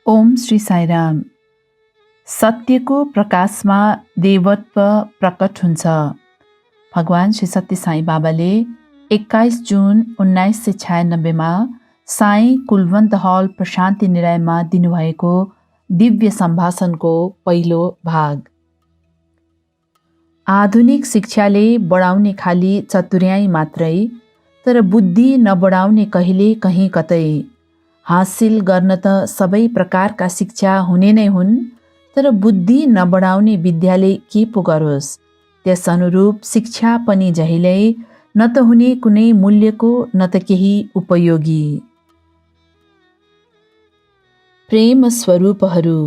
ओम श्री साईराम। सत्यको प्रकाशमा देवत्व प्रकट हुन्छ। भगवान श्री सत्य साई बाबाले 21 जुन 1996मा साई कुलवन्त हल प्रशान्ति निलयमा दिनुभएको दिव्य सम्भाषणको पहिलो भाग। आधुनिक शिक्षाले बढाउने खाली चतुर्याई मात्रै, तर बुद्धि नबढाउने कहिले कहीँ कतै। हासिल गर्न त सबै प्रकारका शिक्षा हुने नै हुन्, तर बुद्धि नबढाउने विद्याले के पो गरोस्। त्यस अनुरूप शिक्षा पनि जहिल्यै न त हुने कुनै मूल्यको न त केही उपयोगी। प्रेम स्वरूपहरू।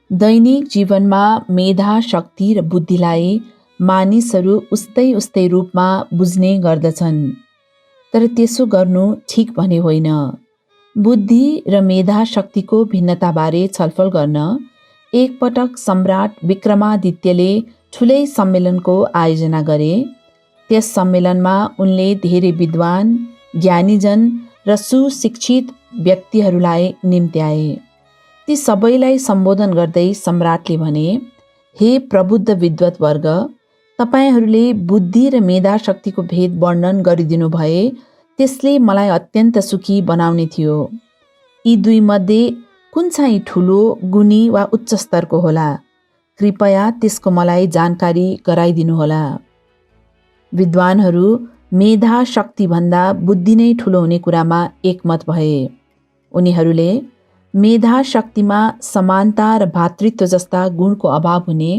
दैनिक जीवनमा मेधा, शक्ति र बुद्धिलाई मानिसहरू उस्तै उस्तै रूपमा बुझ्ने गर्दछन्, तर त्यसो गर्नु ठिक भने होइन। बुद्धि र मेधा शक्तिको भिन्नताबारे छलफल गर्न एकपटक सम्राट विक्रमादित्यले ठुलै सम्मेलनको आयोजना गरे। त्यस सम्मेलनमा उनले धेरै विद्वान, ज्ञानीजन र सुशिक्षित व्यक्तिहरूलाई निम्त्याए। ती सबैलाई सम्बोधन गर्दै सम्राटले भने, हे प्रबुद्ध विद्वत वर्ग, तपाईहरूले बुद्धि र मेधा शक्तिको भेद वर्णन गरिदिनु भए त्यसले मलाई अत्यन्त सुखी बनाउने थियो। यी दुई मध्ये कुन चाहिँ ठुलो, गुणी वा उच्च स्तरको होला? कृपया त्यसको मलाई जानकारी गराइदिनुहोला। विद्वानहरू मेधा शक्तिभन्दा बुद्धि नै ठुलो हुने कुरामा एकमत भए। उनीहरूले मेधा शक्तिमा समानता र भातृत्व जस्ता गुणको अभाव हुने,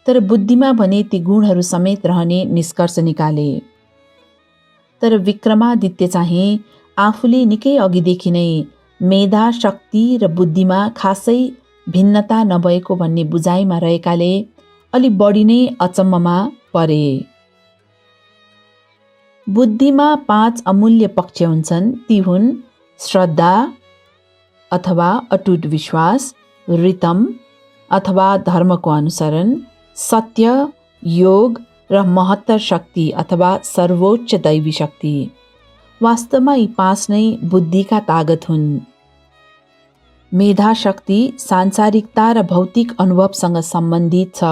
तर बुद्धिमा भने ती गुणहरू समेत रहने निष्कर्ष निकाले। तर विक्रमादित्य चाहिँ आफूले निकै अघिदेखि नै मेधा, शक्ति र बुद्धिमा खासै भिन्नता नभएको भन्ने बुझाइमा रहेकाले अलि बढी नै अचम्ममा परे। बुद्धिमा 5 अमूल्य पक्ष हुन्छन्। ती हुन् श्रद्धा अथवा अटुट विश्वास, ऋतम अथवा धर्मको अनुसरण, सत्य, योग र महत्तर शक्ति अथवा सर्वोच्च दैवी शक्ति। वास्तवमा यी 5 नै बुद्धिका तागत हुन्। मेधा शक्ति सांसारिकता र भौतिक अनुभवसँग सम्बन्धित छ।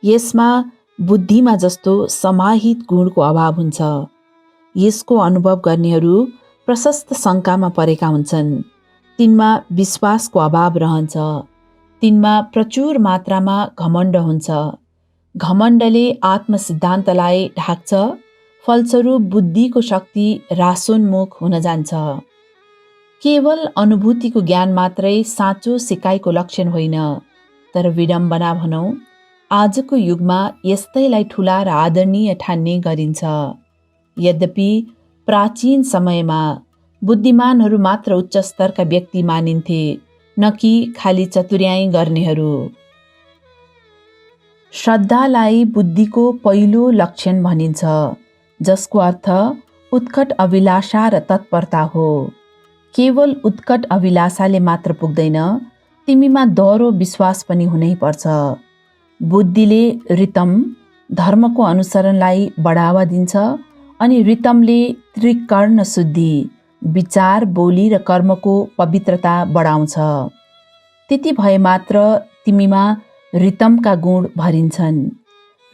यसमा बुद्धिमा जस्तो समाहित गुणको अभाव हुन्छ। यसको अनुभव गर्नेहरू प्रशस्त शङ्कामा परेका हुन्छन्। तिनमा विश्वासको अभाव रहन्छ। तिनमा प्रचुर मात्रामा घमण्ड हुन्छ। घमण्डले आत्मसिद्धान्तलाई ढाक्छ। फलस्वरूप बुद्धिको शक्ति ह्रासोन्मुख हुन जान्छ। केवल अनुभूतिको ज्ञान मात्रै साँचो सिकाइको लक्षण होइन, तर विडम्बना भनौँ, आजको युगमा यस्तैलाई ठुला र आदरणीय ठान्ने गरिन्छ। यद्यपि प्राचीन समयमा बुद्धिमानहरू मात्र उच्च स्तरका व्यक्ति मानिन्थे, न कि खाली चतुर्याई गर्नेहरू। श्रद्धालाई बुद्धिको पहिलो लक्षण भनिन्छ, जसको अर्थ उत्कट अभिलाषा र तत्परता हो। केवल उत्कट अभिलाषाले मात्र पुग्दैन, तिमीमा दह्रो विश्वास पनि हुनै पर्छ। बुद्धिले ऋतम, धर्मको अनुसरणलाई बढावा दिन्छ, अनि ऋतमले त्रिकर्ण शुद्धि, विचार, बोली र कर्मको पवित्रता बढाउँछ। त्यति भए मात्र तिमीमा ऋतमका गुण भरिन्छन्।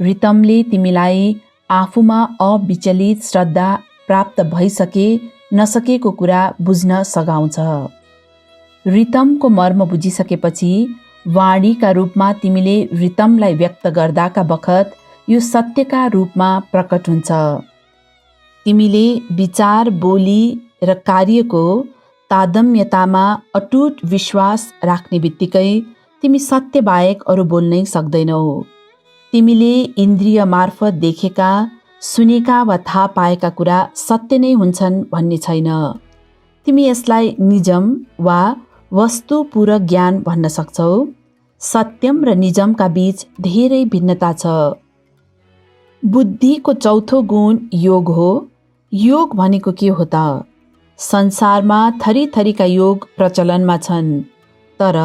ऋतमले तिमीलाई आफूमा अविचलित श्रद्धा प्राप्त भइसके नसकेको कुरा बुझ्न सघाउँछ। ऋतमको मर्म बुझिसकेपछि वाणीका रूपमा तिमीले ऋतमलाई व्यक्त गर्दाका बखत यो सत्यका रूपमा प्रकट हुन्छ। तिमीले विचार, बोली र कार्यको तादम्यतामा अटुट विश्वास राख्ने बित्तिकै तिमी सत्य बाहेक अरू बोल्नै सक्दैनौ। तिमीले इन्द्रिय मार्फत देखेका, सुनेका वा थाहा पाएका कुरा सत्य नै हुन्छन् भन्ने छैन। तिमी यसलाई निजम वा वस्तुपूरक ज्ञान भन्न सक्छौ। सत्यम र निजमका बीच धेरै भिन्नता छ। बुद्धिको चौथो गुण योग हो। योग भनेको के हो त? संसारमा थरीथरीका योग प्रचलनमा छन्, तर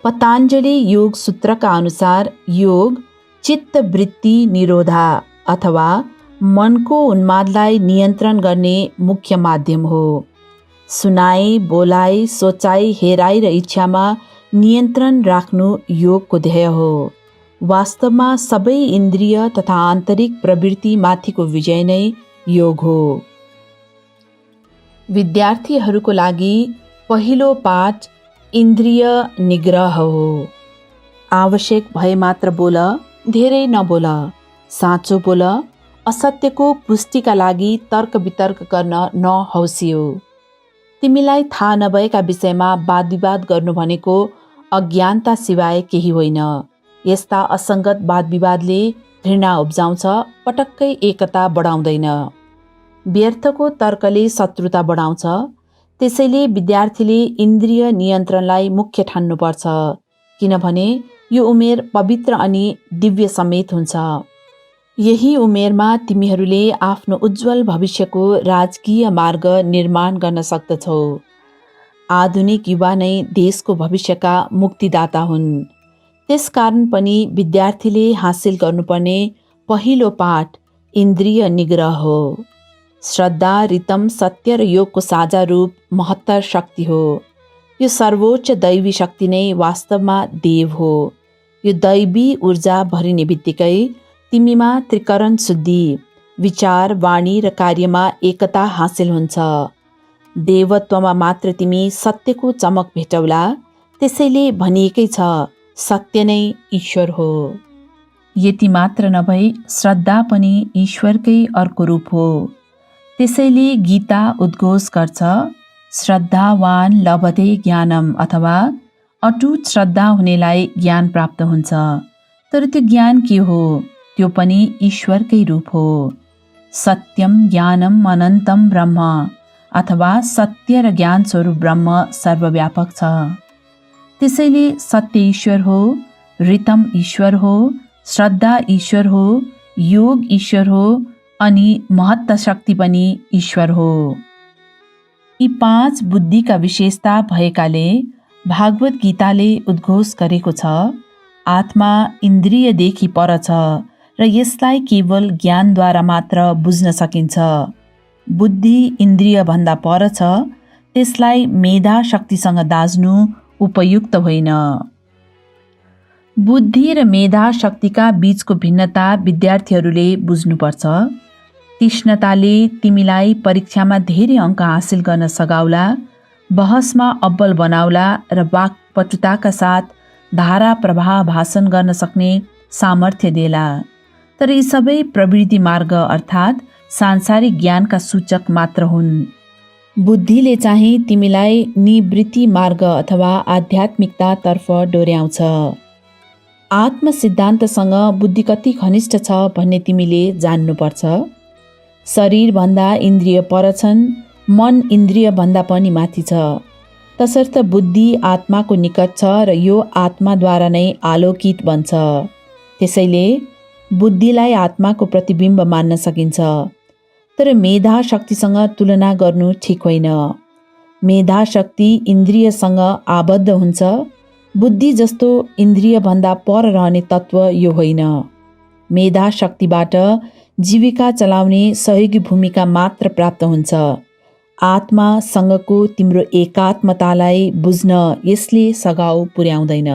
पतञ्जलि योग सूत्रका अनुसार योग चित्तवृत्ति निरोधा अथवा मनको उन्मादलाई नियन्त्रण गर्ने मुख्य माध्यम हो। सुनाइ, बोलाइ, सोचाइ, हेराइ र इच्छामा नियन्त्रण राख्नु योगको ध्येय हो। वास्तवमा सबै इन्द्रिय तथा आन्तरिक प्रवृत्ति माथिको विजय नै योग हो। विद्यार्थीहरूको लागि पहिलो पाठ इन्द्रिय निग्रह हो। आवश्यक भए मात्र बोल, धेरै नबोल, साँचो बोल, असत्यको पुष्टिका लागि तर्क वितर्क गर्न नहौसियो। तिमीलाई थाहा नभएका विषयमा वादविवाद गर्नु भनेको अज्ञानता सिवाय केही होइन। यस्ता असङ्गत वादविवादले घृणा उब्जाउँछ, पटक्कै एकता बढाउँदैन। व्यर्थको तर्कले शत्रुता बढाउँछ। त्यसैले विद्यार्थीले इन्द्रिय नियन्त्रणलाई मुख्य ठान्नुपर्छ, किनभने यो उमेर पवित्र अनि दिव्य समेत हुन्छ। यही उमेरमा तिमीहरूले आफ्नो उज्जवल भविष्यको राजकीय मार्ग निर्माण गर्न सक्दछौ। आधुनिक युवा नै देशको भविष्यका मुक्तिदाता हुन्। त्यसकारण पनि विद्यार्थीले हासिल गर्नुपर्ने पहिलो पाठ इन्द्रिय निग्रह हो। श्रद्धा, रितम, सत्य र योगको साझा रूप महत्तर शक्ति हो। यो सर्वोच्च दैवी शक्ति नै वास्तवमा देव हो। यो दैवी ऊर्जा भरिने बित्तिकै तिमीमा त्रिकरण शुद्धि, विचार, वाणी र कार्यमा एकता हासिल हुन्छ। देवत्वमा मात्र तिमी सत्यको चमक भेटौला। त्यसैले भनिएकै छ, सत्य नै ईश्वर हो। यति मात्र नभई श्रद्धा पनि ईश्वरकै अर्को रूप हो। त्यसैले गीता उद्घोष गर्छ, श्रद्धावान लभते ज्ञानम, अथवा अटुट श्रद्धा हुनेलाई ज्ञान प्राप्त हुन्छ। तर त्यो ज्ञान के हो? त्यो पनि ईश्वरकै रूप हो। सत्यम ज्ञानम अनन्तम ब्रह्म, अथवा सत्य र ज्ञान स्वरूप ब्रह्म सर्वव्यापक छ। त्यसैले सत्य ईश्वर हो, रितम ईश्वर हो, श्रद्धा ईश्वर हो, योग ईश्वर हो अनि महत्त शक्ति पनि ईश्वर हो। यी 5 बुद्धिका विशेषता भएकाले भागवत गीताले उद्घोष गरेको छ, आत्मा इन्द्रियदेखि पर छ र यसलाई केवल ज्ञानद्वारा मात्र बुझ्न सकिन्छ। बुद्धि इन्द्रियभन्दा पर छ, त्यसलाई मेधा शक्तिसँग दाज्नु उपयुक्त होइन। बुद्धि र मेधा शक्तिका बीचको भिन्नता विद्यार्थीहरूले बुझ्नुपर्छ। तीक्ष्णताले तिमीलाई परीक्षामा धेरै अङ्क हासिल गर्न सघाउला, बहसमा अब्बल बनाउला र वाक्पटुताका साथ धारा प्रवाह भाषण गर्न सक्ने सामर्थ्य देला। तर यी सबै प्रवृत्ति मार्ग अर्थात् सांसारिक ज्ञानका सूचक मात्र हुन्। बुद्धिले चाहिँ तिमीलाई निवृत्ति मार्ग अथवा आध्यात्मिकतातर्फ डोर्याउँछ। आत्म सिद्धान्तसँग बुद्धि कति घनिष्ठ छ भन्ने तिमीले जान्नुपर्छ। शरीरभन्दा इन्द्रिय पर छन्, मन इन्द्रियभन्दा पनि माथि छ। तसर्थ बुद्धि आत्माको निकट छ र यो आत्माद्वारा नै आलोकित बन्छ। त्यसैले बुद्धिलाई आत्माको प्रतिबिम्ब मान्न सकिन्छ। तर मेधा शक्तिसँग तुलना गर्नु ठिक होइन। मेधा शक्ति इन्द्रियसँग आबद्ध हुन्छ। बुद्धि जस्तो इन्द्रियभन्दा पर रहने तत्त्व यो होइन। मेधा शक्तिबाट जीविका चलाउने सहयोगी भूमिका मात्र प्राप्त हुन्छ। आत्मासँगको तिम्रो एकात्मतालाई बुझ्न यसले सघाउ पुर्याउँदैन।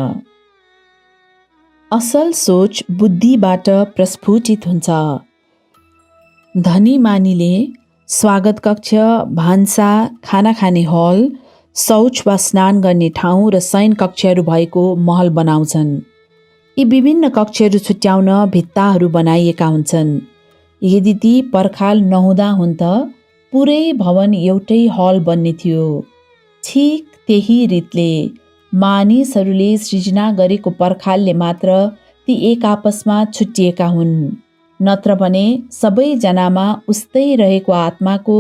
असल सोच बुद्धिबाट प्रस्फुटित हुन्छ। धनी मानिले स्वागत कक्ष, भान्सा, खाना खाने हल, शौच वा स्नान गर्ने ठाउँ र शयन कक्षहरू भएको महल बनाउँछन्। यी विभिन्न कक्षहरू छुट्याउन भित्ताहरू बनाइएका हुन्छन्। यदि ती पर्खाल नहुँदा हुन् त पुरै भवन एउटै हल बन्ने थियो। ठिक त्यही रीतले मानिसहरूले सृजना गरेको पर्खालले मात्र ती एक आपसमा छुट्टिएका हुन्। नत्र भने सबैजनामा उस्तै रहेको आत्माको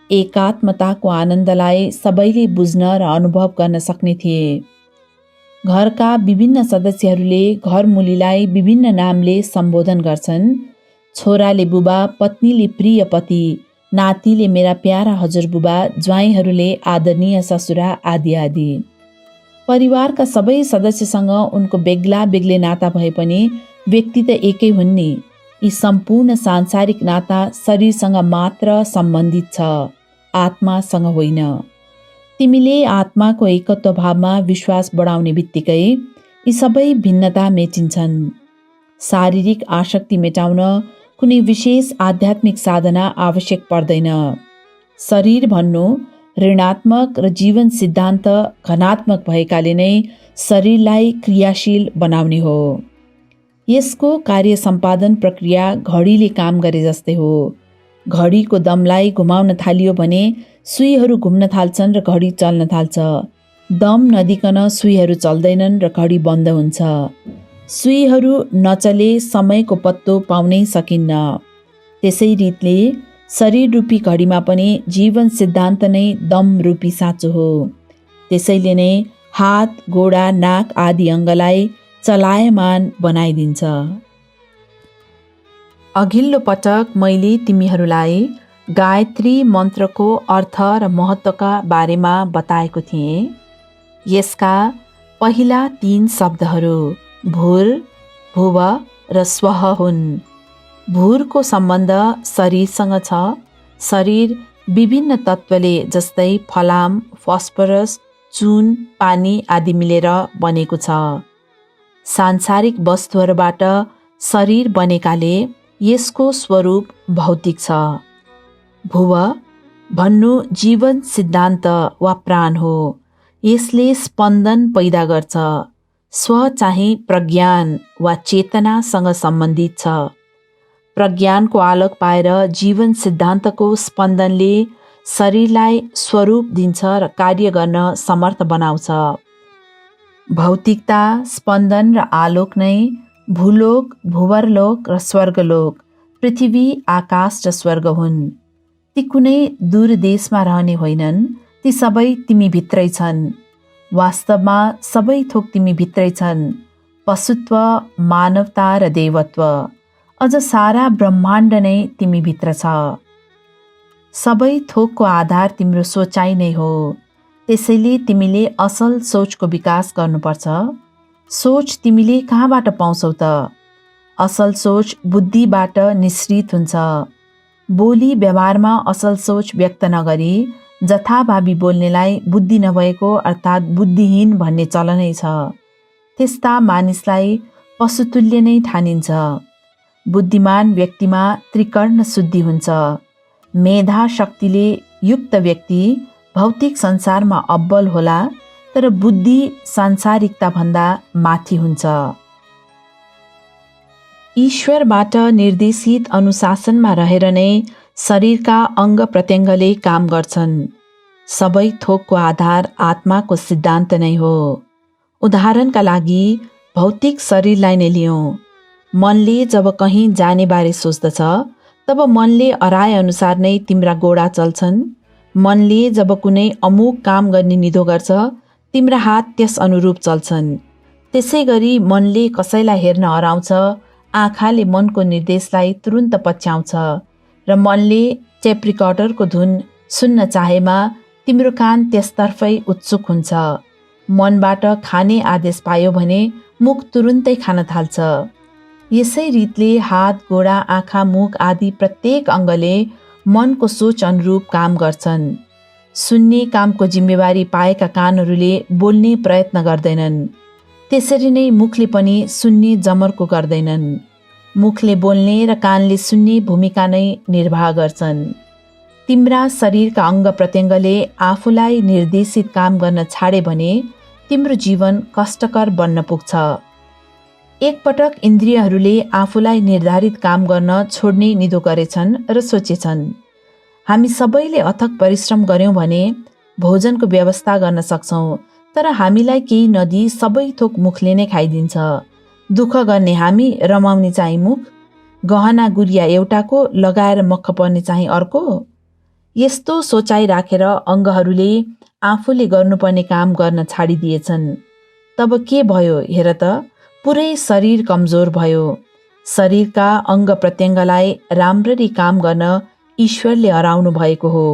एकात्मताको आनन्दलाई सबैले बुझ्न र अनुभव गर्न सक्ने थिए। घरका विभिन्न सदस्यहरूले घरमुलीलाई विभिन्न नामले सम्बोधन गर्छन्। छोराले बुबा, पत्नीले प्रिय पति, नातिले मेरा प्यारा हजुरबुबा, ज्वाइँहरूले आदरणीय ससुरा आदि आदि। परिवारका सबै सदस्यसँग उनको बेग्ला बेग्लै नाता भए पनि व्यक्ति त एकै हुन् नि। यी सम्पूर्ण सांसारिक नाता शरीरसँग मात्र सम्बन्धित छ, आत्मासँग होइन। तिमीले आत्माको एकत्व भावमा विश्वास बढाउने बित्तिकै यी सबै भिन्नता मेटिन्छन्। शारीरिक आसक्ति मेटाउन कुनै विशेष आध्यात्मिक साधना आवश्यक पर्दैन। शरीर भन्नु ऋणात्मक र जीवन सिद्धान्त घनात्मक भएकाले नै शरीरलाई क्रियाशील बनाउने हो। यसको कार्य सम्पादन प्रक्रिया घडीले काम गरे जस्तै हो। घडीको दमलाई घुमाउन थालियो भने सुईहरू घुम्न थाल्छन् र घडी चल्न थाल्छ। दम नदिकन सुईहरू चल्दैनन् र घडी बन्द हुन्छ। सुईहरू नचले समयको पत्तो पाउनै सकिन्न। त्यसै रीतले शरीर रूपी घडीमा पनि जीवन सिद्धान्त नै दम रूपी साँचो हो। त्यसैले नै हात, गोडा, नाक आदि अङ्गलाई चलायमान बनाइदिन्छ। अघिल्लो पटक मैले तिमीहरूलाई गायत्री मन्त्रको अर्थ र महत्त्वका बारेमा बताएको थिएँ। यसका पहिला 3 शब्दहरू भूर, भुव र स्वः हुन्। भूरको सम्बन्ध शरीरसँग छ। शरीर विभिन्न तत्त्वले जस्तै फलाम, फस्फरस, चुन, पानी आदि मिलेर बनेको छ। सांसारिक वस्तुहरूबाट शरीर बनेकाले यसको स्वरूप भौतिक छ। भुव भन्नु जीवन सिद्धान्त वा प्राण हो। यसले स्पन्दन पैदा गर्छ। स्व चाहिँ प्रज्ञान वा चेतनासँग सम्बन्धित छ। प्रज्ञानको आलोक पाएर जीवन सिद्धान्तको स्पन्दनले शरीरलाई स्वरूप दिन्छ र कार्य गर्न समर्थ बनाउँछ। भौतिकता, स्पन्दन र आलोक नै भूलोक, भुवरलोक र स्वर्गलोक, पृथ्वी, आकाश र स्वर्ग हुन्। ती कुनै दूर देशमा रहने होइनन्। ती सबै तिमी भित्रै छन्। वास्तवमा सबै थोक तिमी भित्रै छन्। पशुत्व, मानवता र देवत्व, अझ सारा ब्रह्माण्ड नै तिमी भित्र छ। सबै थोकको आधार तिम्रो सोचाइ नै हो। त्यसैले तिमीले असल सोचको विकास गर्नुपर्छ। सोच तिमीले कहाँबाट पाउँछौ त? असल सोच बुद्धिबाट निश्रित हुन्छ। बोली व्यवहारमा असल सोच व्यक्त नगरी जथाभावी बोल्नेलाई बुद्धि नभएको अर्थात् बुद्धिहीन भन्ने चलनै छ। त्यस्ता मानिसलाई पशुतुल्य नै ठानिन्छ। बुद्धिमान व्यक्तिमा त्रिकर्ण शुद्धि हुन्छ। मेधा शक्तिले युक्त व्यक्ति भौतिक संसारमा अब्बल होला, तर बुद्धि सांसारिकता भन्दा माथि हुन्छ। ईश्वरबाट निर्देशित अनुशासनमा रहेर नै शरीरका अङ्ग प्रत्यङ्गले काम गर्छन्। सबै थोकको आधार आत्माको सिद्धान्त नै हो। उदाहरणका लागि भौतिक शरीरलाई नै लियौँ। मनले जब कहीँ जाने बारे सोच्दछ तब मनले अराए अनुसार नै तिम्रा गोडा चल्छन्। मनले जब कुनै अमुक काम गर्ने निधो गर्छ तिम्रा हात त्यस अनुरूप चल्छन्। त्यसै गरी मनले कसैलाई हेर्न हराउँछ, आँखाले मनको निर्देशलाई तुरुन्त पछ्याउँछ र मनले टेप रिकर्डरको धुन सुन्न चाहेमा तिम्रो कान त्यसतर्फै उत्सुक हुन्छ। मनबाट खाने आदेश पायो भने मुख तुरुन्तै खान थाल्छ। यसै रीतले हात, गोडा, आँखा, मुख आदि प्रत्येक अङ्गले मनको सोच अनुरूप काम गर्छन्। सुन्ने कामको जिम्मेवारी पाएका कानहरूले बोल्ने प्रयत्न गर्दैनन्। त्यसरी नै मुखले पनि सुन्ने जमर्को गर्दैनन्। मुखले बोल्ने र कानले सुन्ने भूमिका नै निर्वाह गर्छन्। तिम्रा शरीरका अङ्ग प्रत्यङ्गले आफूलाई निर्देशित काम गर्न छाडे भने तिम्रो जीवन कष्टकर बन्न पुग्छ। एकपटक इन्द्रियहरूले आफूलाई निर्धारित काम गर्न छोड्ने निधो गरेछन् र सोचेछन्, हामी सबैले अथक परिश्रम गर्यौँ भने भोजनको व्यवस्था गर्न सक्छौँ, तर हामीलाई केही नदिई सबै थोक मुखले नै खाइदिन्छ। दुःख गर्ने हामी, रमाउने चाहिँ मुख। गहना गुरिया एउटाको, लगाएर मक्ख पर्ने चाहिँ अर्को। यस्तो सोचाइ राखेर अङ्गहरूले आफूले गर्नुपर्ने काम गर्न छाडिदिएछन्। तब के भयो हेर त? पुरै शरीर कमजोर भयो। शरीरका अङ्ग प्रत्यङ्गलाई राम्ररी काम गर्न ईश्वरले हराउनु भएको हो।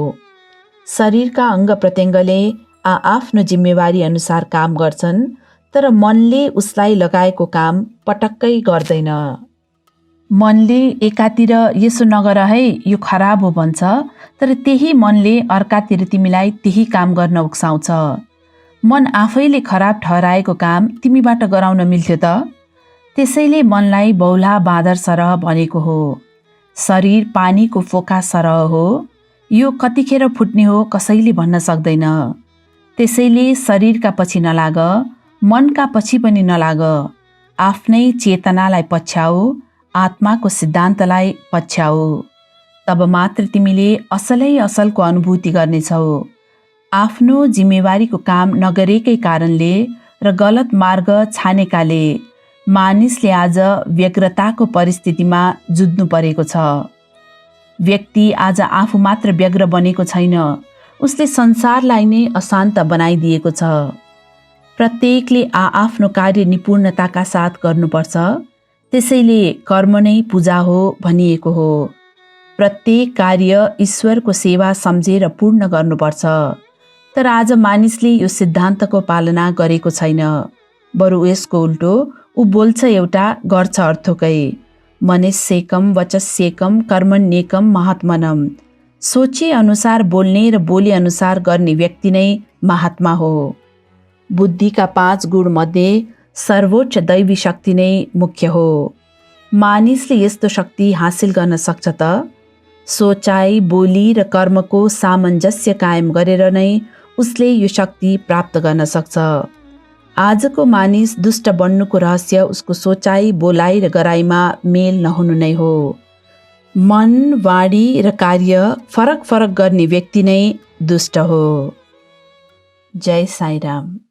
शरीरका अङ्ग प्रत्यङ्गले आफ्नो जिम्मेवारी अनुसार काम गर्छन्, तर मनले उसलाई लगाएको काम पटक्कै गर्दैन। मनले एकातिर यसो नगर है यो खराब हो भन्छ, तर त्यही मनले अर्कातिर तिमीलाई त्यही काम गर्न उक्साउँछ। मन आफैले खराब ठहराएको काम तिमीबाट गराउन मिल्थ्यो त? त्यसैले मनलाई बौला बाँदर सरह भनेको हो। शरीर पानीको फोका सरह हो, यो कतिखेर फुट्ने हो कसैले भन्न सक्दैन। त्यसैले शरीरका पछि नलाग, मनका पछि पनि नलाग। आफ्नै चेतनालाई पछ्याऊ, आत्माको सिद्धान्तलाई पछ्याऊ। तब मात्र तिमीले असलै असलको अनुभूति गर्नेछौ। आफ्नो जिम्मेवारीको काम नगरेकै कारणले र गलत मार्ग छानेकाले मानिसले आज व्यग्रताको परिस्थितिमा जुझ्नु परेको छ। व्यक्ति आज आफू मात्र व्यग्र बनेको छैन, उसले संसारलाई नै अशान्त बनाइदिएको छ। प्रत्येकले आफ्नो कार्य निपुणताका साथ गर्नुपर्छ, त्यसैले कर्म नै पूजा हो भनिएको हो। प्रत्येक कार्य ईश्वरको सेवा सम्झेर पूर्ण गर्नुपर्छ। तर आज मानिसले यो सिद्धान्तको पालना गरेको छैन, बरु यसको उल्टो ऊ बोल्छ एउटा, गर्छ अर्थकै। मनुष्येकम वचस्येकम कर्मण्येकम महात्मनम। सोचे अनुसार बोल्ने र बोले अनुसार गर्ने व्यक्ति नै महात्मा हो। बुद्धिका 5 गुण मध्ये सर्वोच्च दैवी शक्ति नै मुख्य हो। मानिसले यस्तो शक्ति हासिल गर्न सक्छ त? सोचाइ, बोली र कर्मको सामञ्जस्य कायम गरेर नै उसले यो शक्ति प्राप्त गर्न सक्छ। आजको मानिस दुष्ट बन्नुको रहस्य उसको सोचाइ, बोलाइ र गराइमा मेल नहुनु नै हो। मन, वाणी र कार्य फरक फरक गर्ने व्यक्ति नै दुष्ट हो। जय साईराम।